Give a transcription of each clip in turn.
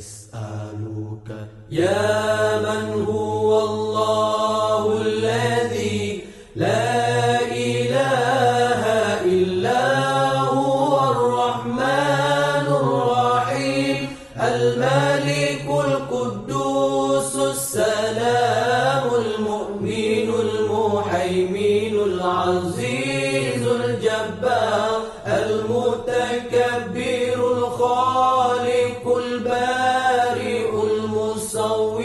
نسألك يا من هو الله الذي لا إله إلا هو الرحمن الرحيم الملك القدوس السلام المؤمن المهيمن العزيز الجبار المتكبر الخالق البارئ المصور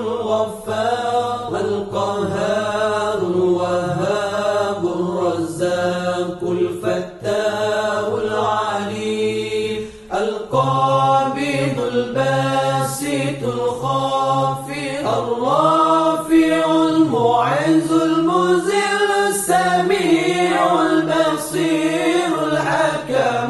الغفار القهار الوهاب الرزاق الفتاح العليم القابض الباسط الخافض الرافع المعز المذل السميع البصير الحكم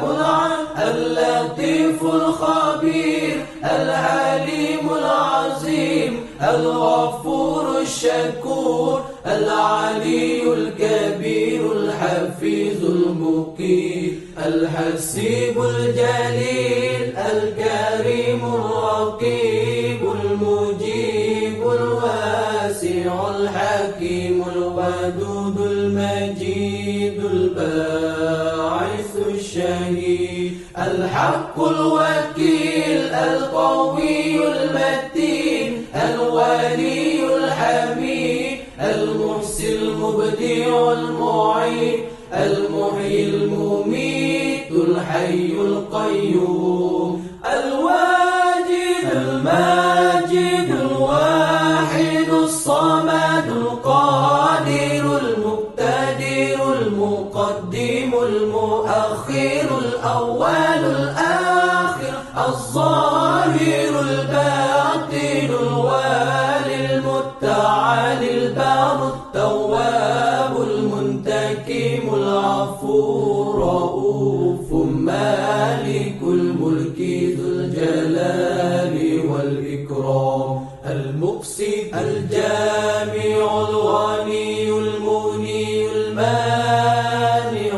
اللطيف الخبير العليم العظيم الغفور الشكور العلي الكبير الحفيظ المقيت الحسيب الجليل الكريم الرقيب المجيب الواسع الحكيم الودود المجيد الباعث الشهيد الحق الوكيل القوي المتين الولي الحميد المحسن المبدع المعيد المحيي المميت الحي القيوم الواجد الماجد الواحد الصمد القادر المقتدر المقدم المؤخر الأول الآخر الظاهر الباطن الوالي المتعالي البار التواب المنتقم العفو الرؤوف مالك الملك ذو الجلال والإكرام المقسط الجامع الغني المغني المانع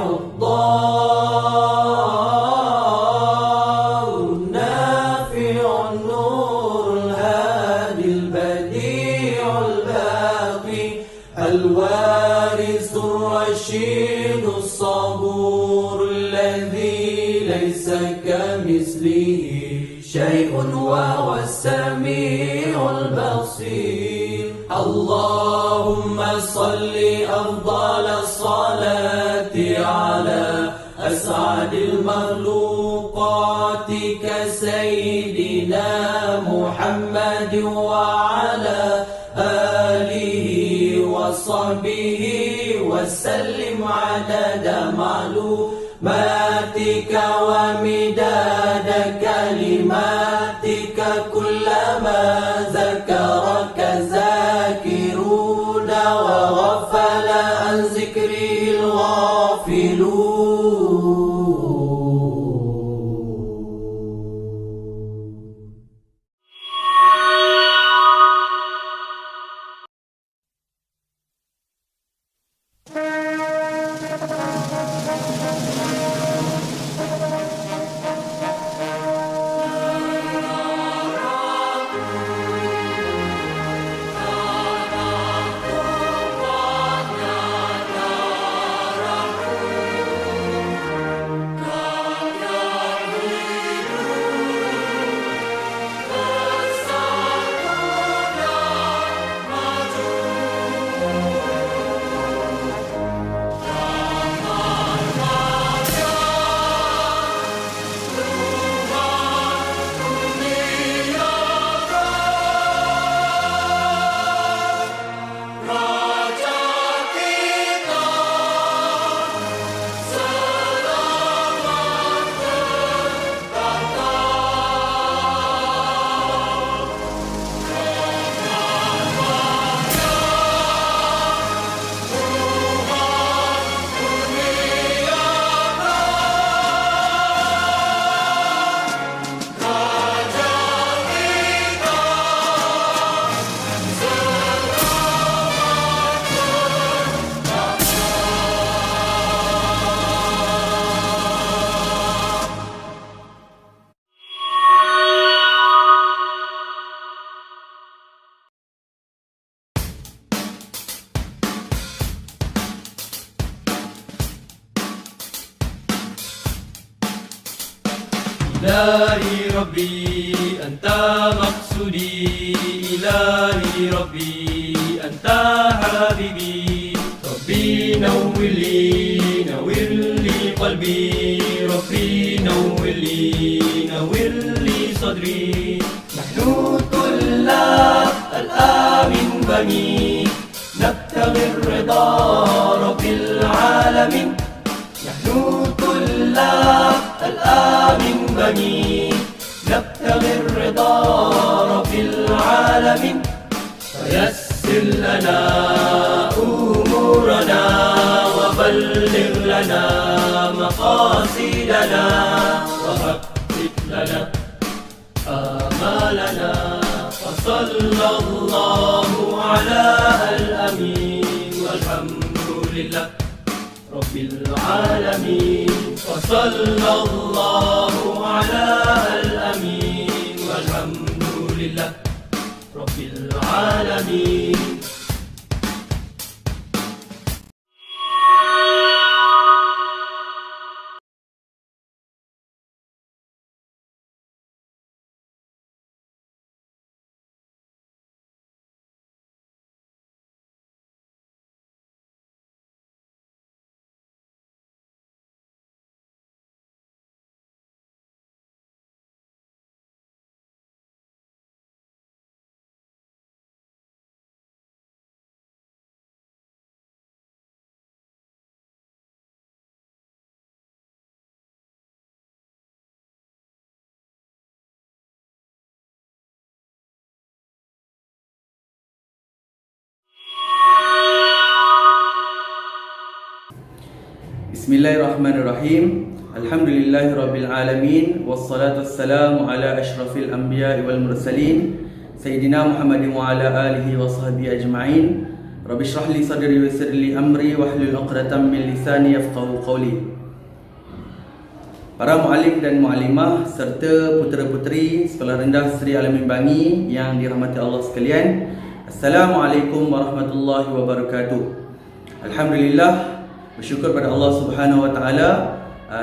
الضار النافع النور الهادي البديع الباقي الوارث الرشيد الصبور الذي ليس كمثله شيء وهو السميع البصير اللهم صل أفضل الصلاة على أسعد المخلوقات كسيدنا محمد وعلى آله وصحبه وسلم عدد معلوماتك ومداد كلماتك كلما ذكرك ذاكرون وغفل عن ذكره الغافلون. إلهي ربي أنت مقصودي، إلهي ربي أنت حبيبي، ربي نور لي قلبي، ربي نور لي صدري. نحن طلاب الآمن بني نبتغي الرضا رب العالمين، نحن طلاب الآمن بني نبتغي الرضا رب العالمين، فيسر لنا أمورنا وبلغ لنا مقاصدنا وحقق لنا آمالنا، وصلى الله على الأمين والحمد لله رب العالمين، وصلى الله على الأمين والحمد لله رب العالمين. Bismillahirrahmanirrahim. Alhamdulillahirabbil alamin wassalatu wassalamu ala asyrafil anbiya'i wal mursalin sayyidina Muhammadin wa ala alihi wa sahbihi ajma'in. Rabbi shrah li sadri wa yassir li amri wahlul 'uqdatam min lisani yafqahu qawli. Para muallim dan muallimah serta putera-puteri Sekolah Rendah Seri Al-Amin Bangi yang dirahmati Allah sekalian, Assalamualaikum warahmatullahi wabarakatuh. Alhamdulillah, bersyukur pada Allah Subhanahu Wa Taala,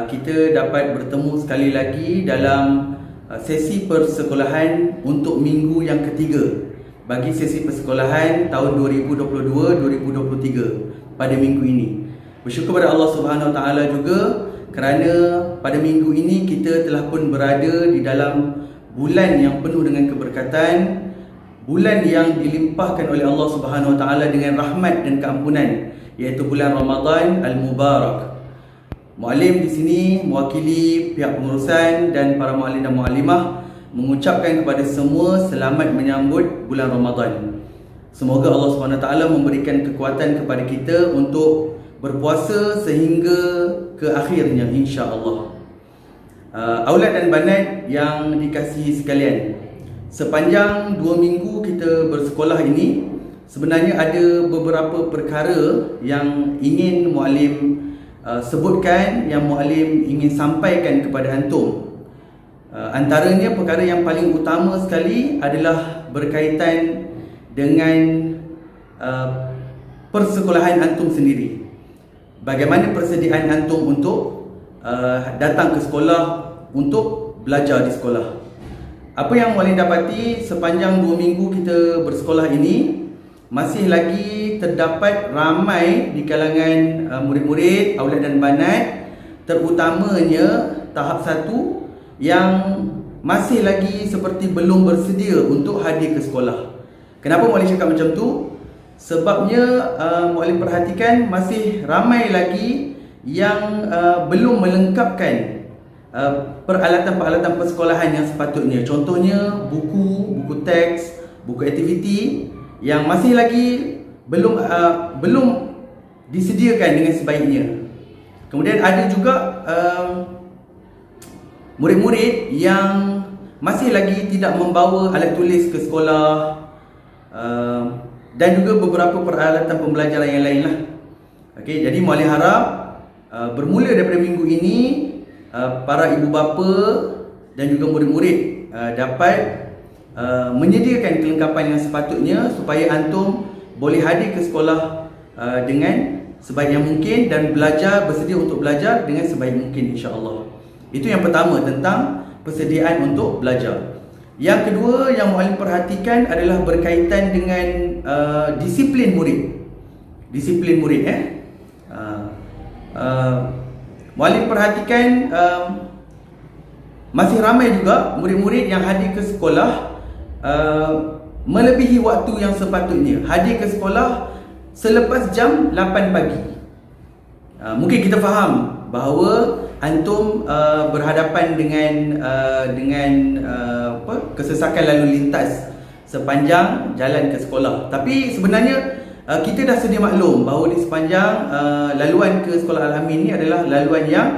kita dapat bertemu sekali lagi dalam sesi persekolahan untuk minggu yang ketiga bagi sesi persekolahan tahun 2022-2023 pada minggu ini. Bersyukur pada Allah Subhanahu Wa Taala juga kerana pada minggu ini kita telah pun berada di dalam bulan yang penuh dengan keberkatan, bulan yang dilimpahkan oleh Allah Subhanahu Wa Taala dengan rahmat dan keampunan, iaitu bulan Ramadan Al-Mubarak. Muallim di sini mewakili pihak pengurusan dan para muallim dan muallimah mengucapkan kepada semua selamat menyambut bulan Ramadan. Semoga Allah SWT memberikan kekuatan kepada kita untuk berpuasa sehingga ke akhirnya, insya-Allah. Aulad dan banat yang dikasihi sekalian, sepanjang 2 minggu kita bersekolah ini, sebenarnya ada beberapa perkara yang ingin muallim sebutkan, yang muallim ingin sampaikan kepada antum. Antaranya perkara yang paling utama sekali adalah berkaitan dengan persekolahan antum sendiri. Bagaimana persediaan antum untuk datang ke sekolah untuk belajar di sekolah. Apa yang muallim dapati sepanjang 2 minggu kita bersekolah ini, masih lagi terdapat ramai di kalangan murid-murid, aulad dan banat, terutamanya tahap 1 yang masih lagi seperti belum bersedia untuk hadir ke sekolah. Kenapa muallim cakap macam tu? Sebabnya muallim perhatikan masih ramai lagi yang belum melengkapkan peralatan-peralatan persekolahan yang sepatutnya. Contohnya buku teks, buku aktiviti yang masih lagi belum disediakan dengan sebaiknya. Kemudian ada juga murid-murid yang masih lagi tidak membawa alat tulis ke sekolah, dan juga beberapa peralatan pembelajaran yang lain lah. Okey, jadi muallim harap bermula daripada minggu ini para ibu bapa dan juga murid-murid dapat menyediakan kelengkapan yang sepatutnya supaya antum boleh hadir ke sekolah dengan sebaik yang mungkin dan bersedia untuk belajar dengan sebaik mungkin, insya-Allah. Itu yang pertama, tentang persediaan untuk belajar. Yang kedua yang muallim perhatikan adalah berkaitan dengan disiplin murid. Disiplin murid muallim perhatikan masih ramai juga murid-murid yang hadir ke sekolah melebihi waktu yang sepatutnya. Hadir ke sekolah selepas jam 8 pagi. Mungkin kita faham bahawa antum berhadapan dengan kesesakan lalu lintas sepanjang jalan ke sekolah. Tapi sebenarnya kita dah sedia maklum bahawa di sepanjang laluan ke sekolah Al-Amin ni adalah laluan yang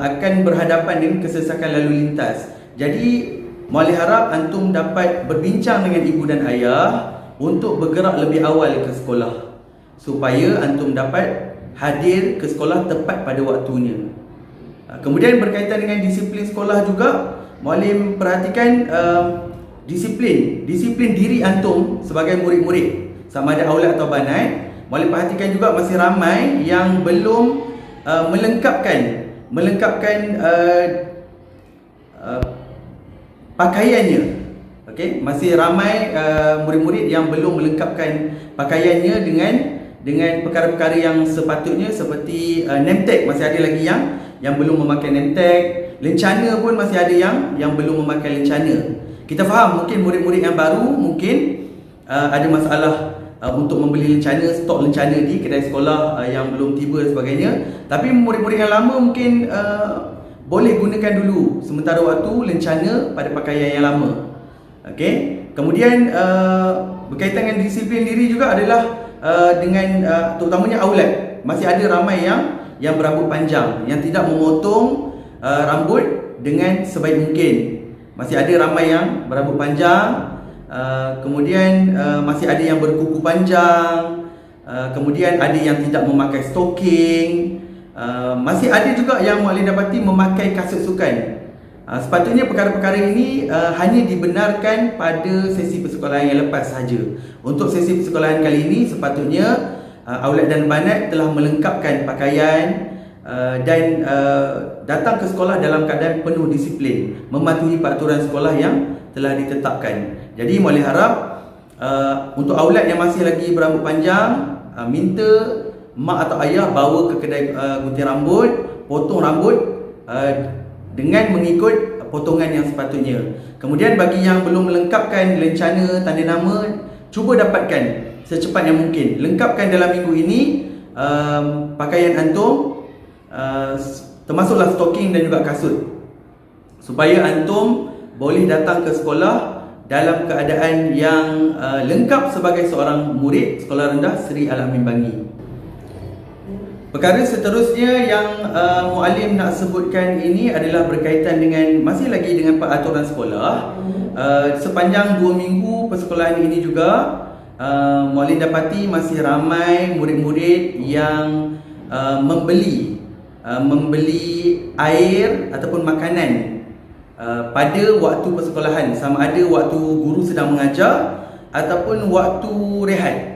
akan berhadapan dengan kesesakan lalu lintas. Jadi muallim harap antum dapat berbincang dengan ibu dan ayah untuk bergerak lebih awal ke sekolah supaya antum dapat hadir ke sekolah tepat pada waktunya. Kemudian berkaitan dengan disiplin sekolah juga, muallim perhatikan disiplin diri antum sebagai murid-murid, sama ada aulad atau banat. Muallim perhatikan juga masih ramai yang belum melengkapkan pakaiannya. Okey, masih ramai murid-murid yang belum melengkapkan pakaiannya dengan perkara-perkara yang sepatutnya, seperti name tag. Masih ada lagi yang belum memakai name tag. Lencana pun masih ada yang belum memakai lencana. Kita faham mungkin murid-murid yang baru mungkin ada masalah untuk membeli lencana, stok lencana di kedai sekolah yang belum tiba dan sebagainya. Tapi murid-murid yang lama mungkin boleh gunakan dulu sementara waktu lencana pada pakaian yang lama. Okey. Kemudian berkaitan dengan disiplin diri juga adalah dengan terutamanya aulad. Masih ada ramai yang berambut panjang, yang tidak memotong rambut dengan sebaik mungkin. Masih ada ramai yang berambut panjang. Kemudian masih ada yang berkuku panjang. Kemudian ada yang tidak memakai stocking. Masih ada juga yang muallim dapati memakai kasut sukan. Sepatutnya perkara-perkara ini hanya dibenarkan pada sesi persekolahan yang lepas sahaja. Untuk sesi persekolahan kali ini sepatutnya aulad dan banat telah melengkapkan pakaian dan datang ke sekolah dalam keadaan penuh disiplin, mematuhi peraturan sekolah yang telah ditetapkan. Jadi muallim harap untuk aulad yang masih lagi berambut panjang, minta mak atau ayah bawa ke kedai gunting rambut, potong rambut dengan mengikut potongan yang sepatutnya. Kemudian bagi yang belum melengkapkan lencana, tanda nama, cuba dapatkan secepat yang mungkin. Lengkapkan dalam minggu ini pakaian antum, termasuklah stocking dan juga kasut, supaya antum boleh datang ke sekolah dalam keadaan yang lengkap sebagai seorang murid Sekolah Rendah Seri Al-Amin Bangi. Perkara seterusnya yang muallim nak sebutkan ini adalah berkaitan dengan, masih lagi dengan peraturan sekolah. Sepanjang 2 minggu persekolahan ini juga muallim dapati masih ramai murid-murid yang membeli air ataupun makanan pada waktu persekolahan, sama ada waktu guru sedang mengajar ataupun waktu rehat.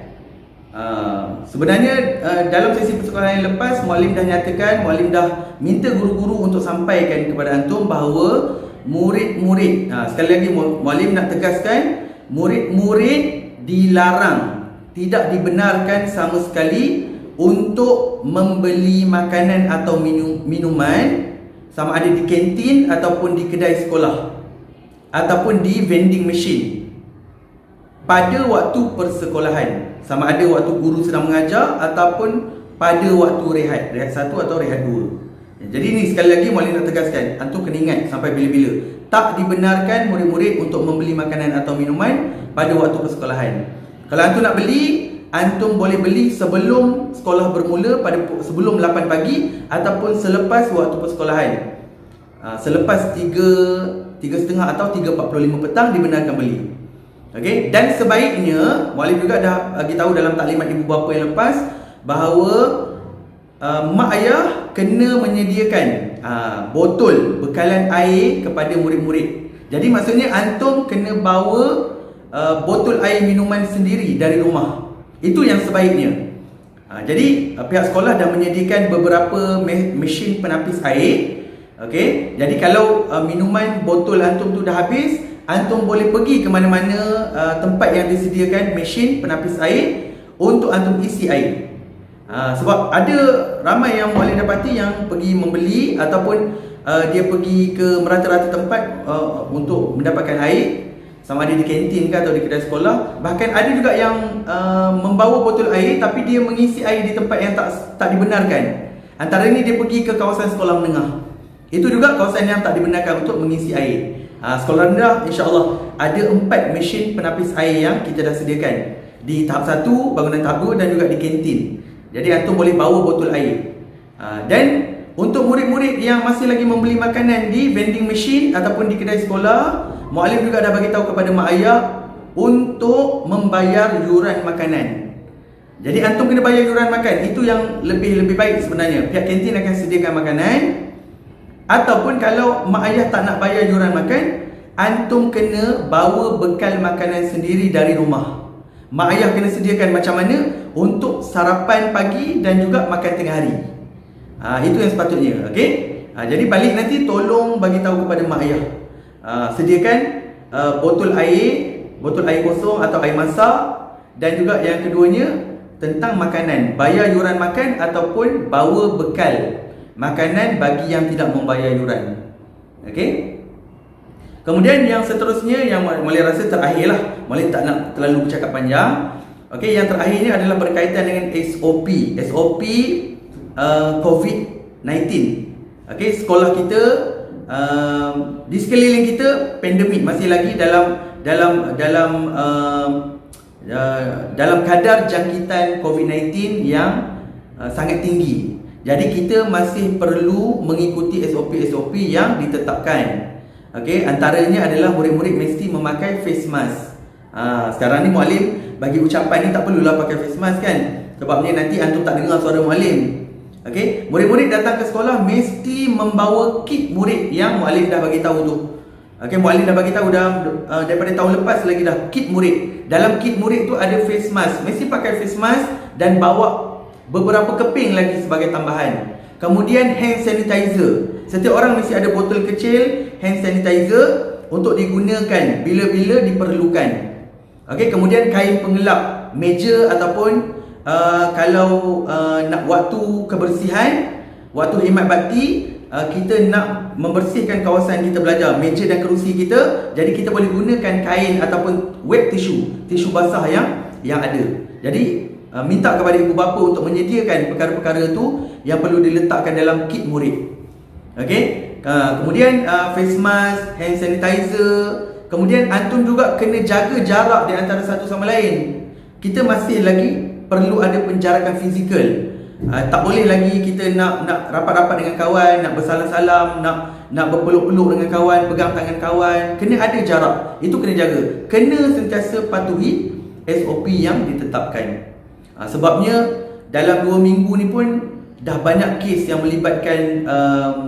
Sebenarnya dalam sesi persekolahan yang lepas, muallim dah nyatakan, muallim dah minta guru-guru untuk sampaikan kepada antum bahawa murid-murid, sekali lagi muallim nak tegaskan, murid-murid dilarang, tidak dibenarkan sama sekali untuk membeli makanan atau minuman, sama ada di kantin ataupun di kedai sekolah ataupun di vending machine pada waktu persekolahan, sama ada waktu guru sedang mengajar ataupun pada waktu rehat 1 atau rehat 2. Jadi ni sekali lagi muallim nak tegaskan, antum kena ingat sampai bila-bila, tak dibenarkan murid-murid untuk membeli makanan atau minuman pada waktu persekolahan. Kalau antum nak beli, antum boleh beli sebelum sekolah bermula, sebelum 8 pagi ataupun selepas waktu persekolahan. Selepas 3.30 atau 3.45 petang dibenarkan beli. Okey, dan sebaiknya muallim juga dah bagi tahu dalam taklimat ibu bapa yang lepas bahawa mak ayah kena menyediakan botol bekalan air kepada murid-murid. Jadi maksudnya antum kena bawa botol air minuman sendiri dari rumah. Itu yang sebaiknya. Jadi pihak sekolah dah menyediakan beberapa mesin penapis air Okey, jadi kalau minuman botol antum tu dah habis, antum boleh pergi ke mana-mana tempat yang disediakan mesin penapis air untuk antum isi air. Sebab ada ramai yang boleh dapati yang pergi membeli ataupun dia pergi ke merata-rata tempat untuk mendapatkan air, sama ada di kantin ke atau di kedai sekolah. Bahkan ada juga yang membawa botol air tapi dia mengisi air di tempat yang tak dibenarkan. Antara ini dia pergi ke kawasan sekolah menengah. Itu juga kawasan yang tak dibenarkan untuk mengisi air. Sekolah rendah insya-Allah ada 4 mesin penapis air yang kita dah sediakan di tahap 1, bangunan tabur dan juga di kantin. Jadi antum boleh bawa botol air. Dan untuk murid-murid yang masih lagi membeli makanan di vending machine ataupun di kedai sekolah, muallim juga dah bagi tahu kepada mak ayah untuk membayar yuran makanan. Jadi antum kena bayar yuran makan. Itu yang lebih baik sebenarnya. Pihak kantin akan sediakan makanan. Ataupun kalau mak ayah tak nak bayar yuran makan, antum kena bawa bekal makanan sendiri dari rumah. Mak ayah kena sediakan macam mana untuk sarapan pagi dan juga makan tengah hari. Itu yang sepatutnya, okey? Jadi balik nanti tolong bagi tahu kepada mak ayah. Sediakan botol air kosong atau air masak, dan juga yang keduanya tentang makanan, bayar yuran makan ataupun bawa bekal makanan bagi yang tidak membayar yuran. Okey? Kemudian yang seterusnya yang Molly rasa terakhirlah, Molly tak nak terlalu bercakap panjang. Okey, yang terakhir ni adalah berkaitan dengan SOP COVID-19. Okey, sekolah kita di sekeliling kita pandemik masih lagi dalam kadar jangkitan COVID-19 yang sangat tinggi. Jadi kita masih perlu mengikuti SOP yang ditetapkan. Okey, antaranya adalah murid-murid mesti memakai face mask. Sekarang ni muallim bagi ucapan ni tak perlulah pakai face mask kan. Sebabnya nanti antum tak dengar suara muallim. Okey, murid-murid datang ke sekolah mesti membawa kit murid yang muallim dah bagi tahu tu. Okey, muallim dah bagi tahu dah daripada tahun lepas lagi dah kit murid. Dalam kit murid tu ada face mask. Mesti pakai face mask dan bawa beberapa keping lagi sebagai tambahan. Kemudian hand sanitizer. Setiap orang mesti ada botol kecil hand sanitizer untuk digunakan bila-bila diperlukan. Okey, kemudian kain pengelap meja ataupun kalau nak waktu kebersihan, waktu hemat bakti, kita nak membersihkan kawasan kita belajar, meja dan kerusi kita, jadi kita boleh gunakan kain ataupun wet tisu basah yang ada. Jadi minta kepada ibu bapa untuk menyediakan perkara-perkara tu yang perlu diletakkan dalam kit murid. Okey, kemudian face mask, hand sanitizer. Kemudian antum juga kena jaga jarak di antara satu sama lain. Kita masih lagi perlu ada penjarakan fizikal. Tak boleh lagi kita nak rapat-rapat dengan kawan, nak bersalam-salam, nak berpeluk-peluk dengan kawan, pegang tangan kawan. Kena ada jarak. Itu kena jaga. Kena sentiasa patuhi SOP yang ditetapkan. Sebabnya dalam 2 minggu ni pun dah banyak kes yang melibatkan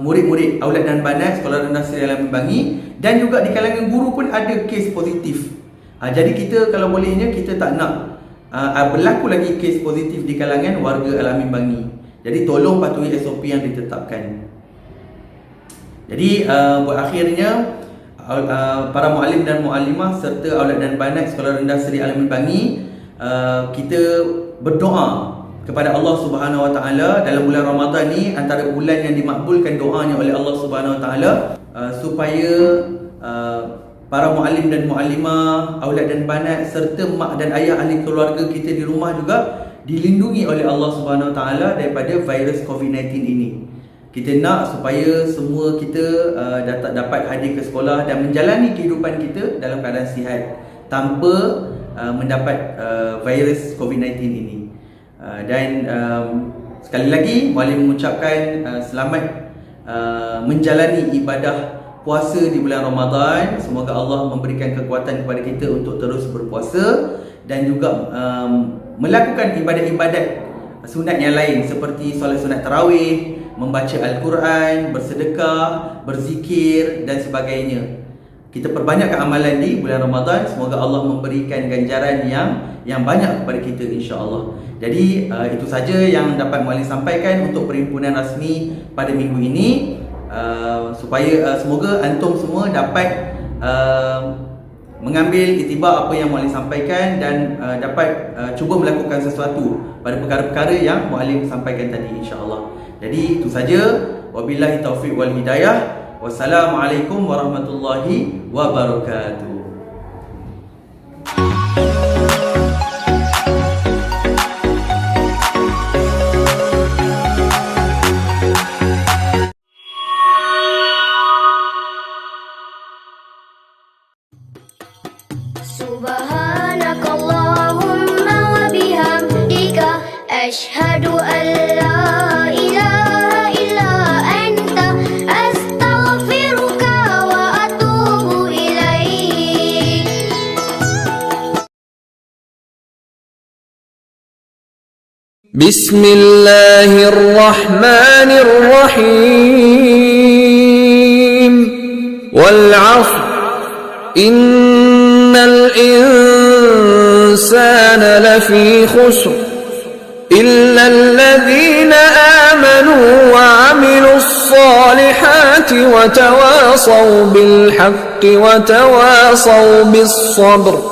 murid-murid Aulad dan Banat Sekolah Rendah Seri Al-Amin Bangi, dan juga di kalangan guru pun ada kes positif. Jadi kita kalau bolehnya kita tak nak berlaku lagi kes positif di kalangan warga Al-Amin Bangi. Jadi tolong patuhi SOP yang ditetapkan. Jadi buat akhirnya para muallim dan muallimah serta Aulad dan Banat Sekolah Rendah Seri Al-Amin Bangi, kita berdoa kepada Allah Subhanahu Wa Taala dalam bulan Ramadan ni, antara bulan yang dimakbulkan doanya oleh Allah Subhanahu Wa Taala, supaya para muallim dan muallimah, aulad dan banat serta mak dan ayah ahli keluarga kita di rumah juga dilindungi oleh Allah Subhanahu Wa Taala daripada virus COVID-19 ini. Kita nak supaya semua kita dapat hadir ke sekolah dan menjalani kehidupan kita dalam keadaan sihat tanpa mendapat virus COVID-19 ini. Dan sekali lagi muallim mengucapkan selamat menjalani ibadah puasa di bulan Ramadan. Semoga Allah memberikan kekuatan kepada kita untuk terus berpuasa dan juga melakukan ibadat-ibadat sunat yang lain seperti solat sunat tarawih, membaca Al-Quran, bersedekah, berzikir dan sebagainya. Kita perbanyakkan amalan di bulan Ramadan. Semoga Allah memberikan ganjaran yang banyak kepada kita, insya-Allah. Jadi itu saja yang dapat muallim sampaikan untuk perhimpunan rasmi pada minggu ini. supaya semoga antum semua dapat mengambil iktibar apa yang muallim sampaikan dan dapat cuba melakukan sesuatu pada perkara-perkara yang muallim sampaikan tadi, insya-Allah. Jadi itu saja. Wabillahi taufiq wal hidayah. Wassalamualaikum warahmatullahi wabarakatuh. Subhanakallahumma wa bihamdika asyhadu an la ilaha illa anta astaghfiruka wa atubu ilaik. Bismillahirrahmanirrahim. Wal 'ashr innal insana lafi khusr illa alladhina amanu wa 'amilus salihati wa tawasaw bil haqqi wa tawasaw bis sabr.